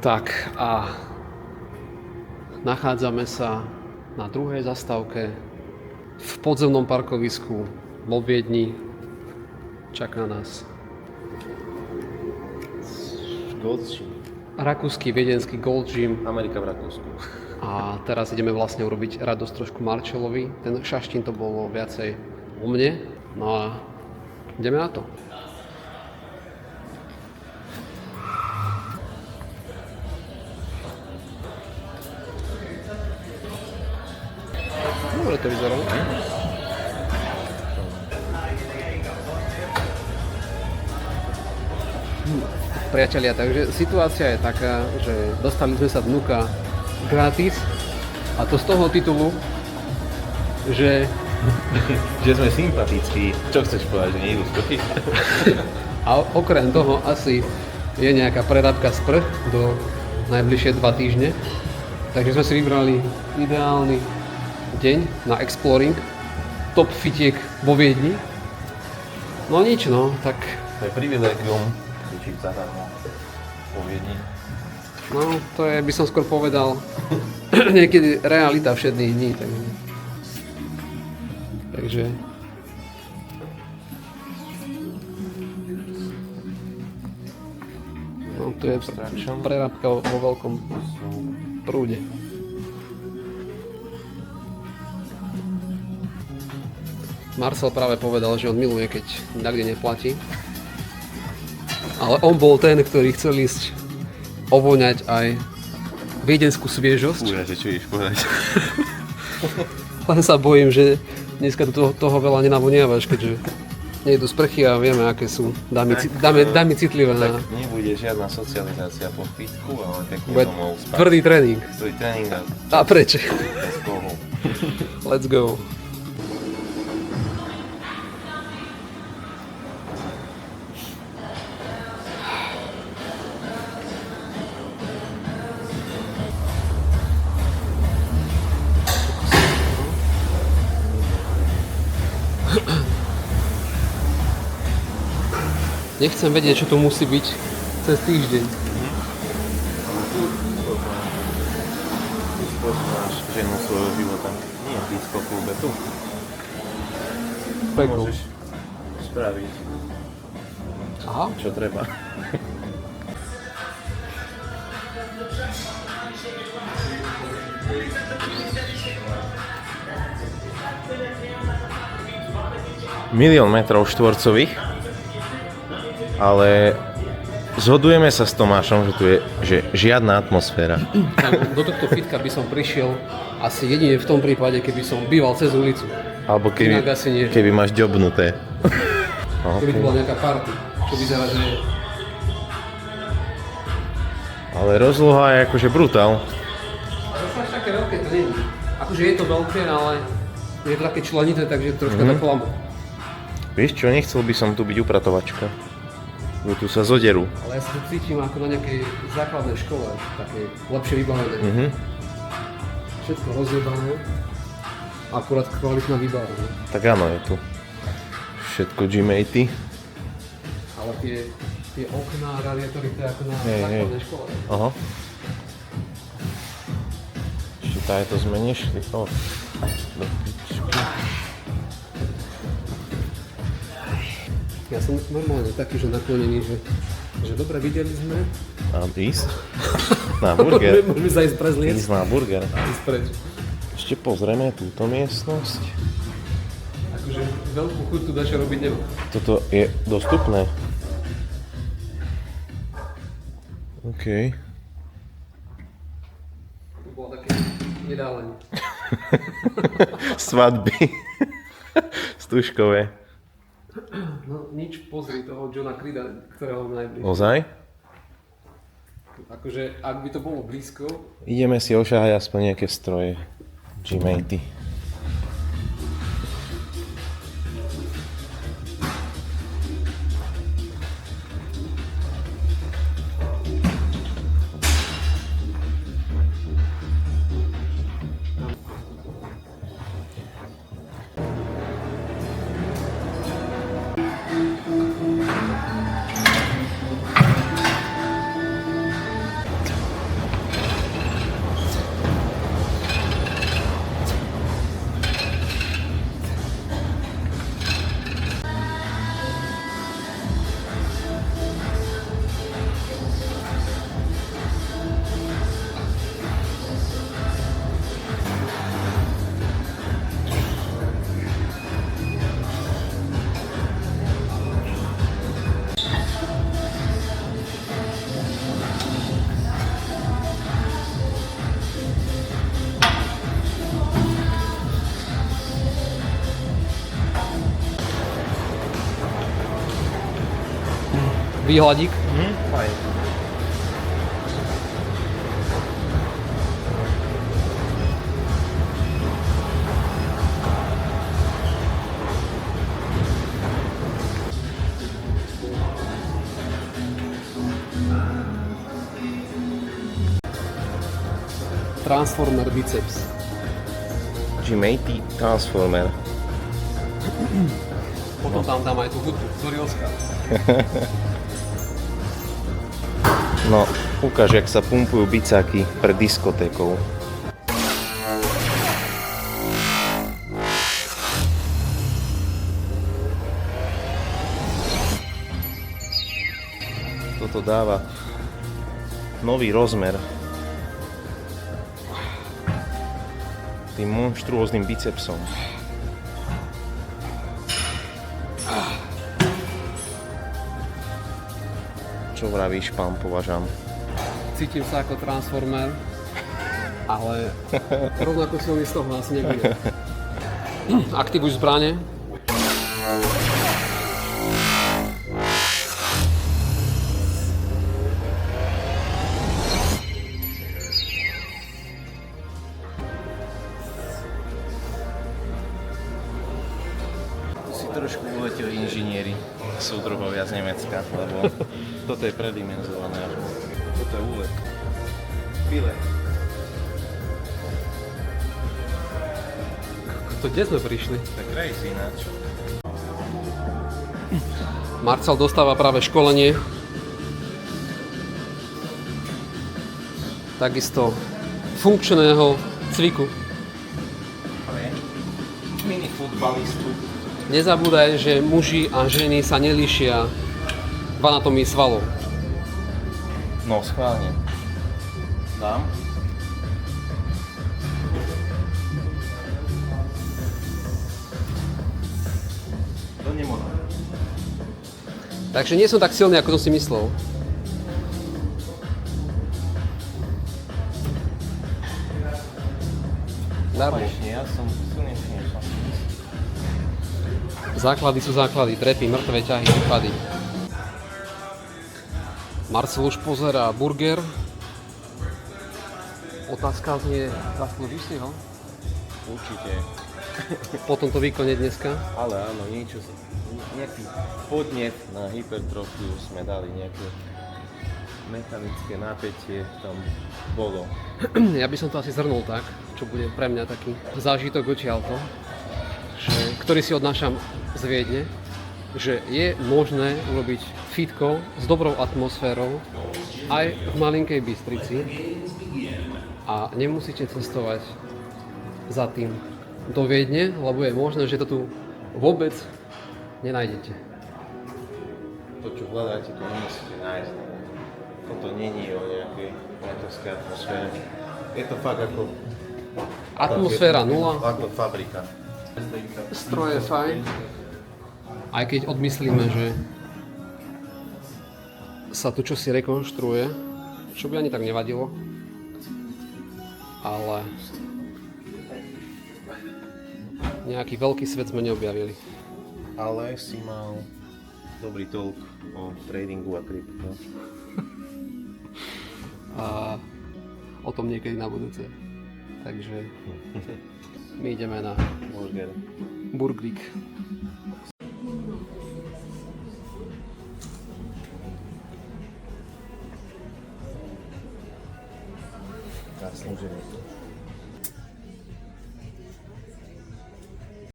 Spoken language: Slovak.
Tak a nachádzame sa na druhej zastávke v podzemnom parkovisku vo Viedni. Čaká nás Gold Gym. rakúsky viedenský Gold Gym. Amerika v Rakúsku. A teraz ideme vlastne urobiť radosť trošku Marčelovi. Ten šaštín to bolo viacej u mne. No a ideme na to. Dobre to vyzerá. Priatelia, takže situácia je taká, že dostali sme sa dnuka gratis a to z toho titulu, že Že sme sympatickí. Čo chceš povedať, že nejdu sprchy? a okrem toho asi je nejaká prerábka sprch do najbližšie 2 týždne. Takže sme si vybrali ideálny deň na exploring top fitiek vo Viedni. No nič, no, tak To je privilegium cvičiť zadarmo vo Viedni. no, to je, by som skôr povedal, niekedy realita všedných dní, takže no, tu je prerábka vo veľkom prúde. Marcel práve povedal, že on miluje, keď nakde neplatí. Ale on bol ten, ktorý chcel ísť ovoňať aj viedenskú sviežosť. Fúra, že čo ideš povedať? Len sa bojím, že dneska do toho veľa nenavoniavaš, keďže nejdu sprchy a vieme, aké sú dámy citlivé na... Tak nebude žiadna socializácia po fitku, ale pekne Bude domov spať. tvrdý tréning. Tvrdý tréning A a preč? bez kohu. Let's go. Nechcem vedieť, čo to musí byť cez týždeň. Spoznáš ženu svojho života. Nie v disco klube tu. Pekno. Môžeš spraviť, Aha. čo treba. Milión metrov štvorcových, ale zhodujeme sa s Tomášom, že tu je že žiadna atmosféra. Do tohto fitka by som prišiel asi jedine v tom prípade, keby som býval cez ulicu. Alebo Inak asi nie. keby máš ďobnuté. Keby to bola nejaká party, čo vyzerá, že je. Ale rozloha je akože brutál. Ale to až také veľké to nie je. Akože je to veľké, ale je to také členité, takže troška tak klamu. Vieš čo, nechcel by som tu byť upratovačka. Bo tu sa zoderú. Ale ja sa tu cítim ako na nejakej základnej škole, také lepšie vybavené. Všetko rozjebané, akurát kvalitná vybavenie. Tak áno, je tu všetko G-matey. Ale tie okná a radiátory, to je ako na Hej, základnej škole. Aha. Ešte to zmeníš? Do pičky. Ja som normálne taký, že naklonený, že dobre, videli sme. A ísť? Na burger. Môžeme sa ísť prezliecť. Ísť na burger. A ísť preč. Ešte pozrieme túto miestnosť. Akože veľkú chuť tu dačo robiť nemá. Toto je dostupné. OK. To bolo také jedálenie. Svadby. Stužkové. No nič, pozri toho Johna Creeda, ktorého mám najbližšie. Ozaj? Akože, ak by to bolo blízko, Ideme si ošahať aspoň nejaké stroje. G-matey. výhľadík. Fajn. Transformer biceps. G-Matey Transformer. Potom tam dám aj tú hudbu, Zorilská. No, ukáž, jak sa pumpujú bicáky pred diskotékou. Toto dáva nový rozmer tým monštruóznym bicepsom. Čo vravíš, pán Považan? Cítim sa ako Transformer, ale rovnako silný z toho asi nebude. Aktivuj zbrane. Si trošku uleteli inžinieri, súdruhovia z Nemecka, lebo toto je predimenzované. Toto je úlet. Bilet. To kde sme prišli? To je crazy ináč. Marcel dostáva práve školenie. Takisto funkčného cviku. Mini futbalistu. Nezabúdaj, že muži a ženy sa nelíšia v anatomii svalov. No, schválne. Dám? To nemôžem. Takže nie som tak silný, ako som si myslel. Darmo. Opačne, ja som silnejší, než som si myslel. Základy sú základy, trepy, mŕtve ťahy, výpady. Marcel už pozerá burger. Otázka znie, zaslúžiš si ho? Určite. Po tomto výkone dneska? Ale áno, nejaký podnet na hypertrofiu sme dali, nejaké mechanické napätie tam bolo. Ja by som to asi zhrnul tak, čo bude pre mňa taký zážitok odtiaľto, ktorý si odnášam z Viedne, že je možné urobiť fitko s dobrou atmosférou aj v malinkej Bystrici a nemusíte cestovať za tým do Viedne, lebo je možné, že to tu vôbec nenájdete. To, čo hľadáte, to nemusíte nájsť. Toto není o nejakej priateľskej atmosfére. Je to fakt ako... Atmosféra nula. Ako fabrika. Stroj je fajn. Aj keď odmyslíme, že sa tu čosi rekonštruuje, čo by ani tak nevadilo. Ale nejaký veľký svet sme neobjavili. Ale si mal dobrý talk o tradingu a krypto. A o tom niekedy na budúce. Takže my ideme na Burger. Burgrík.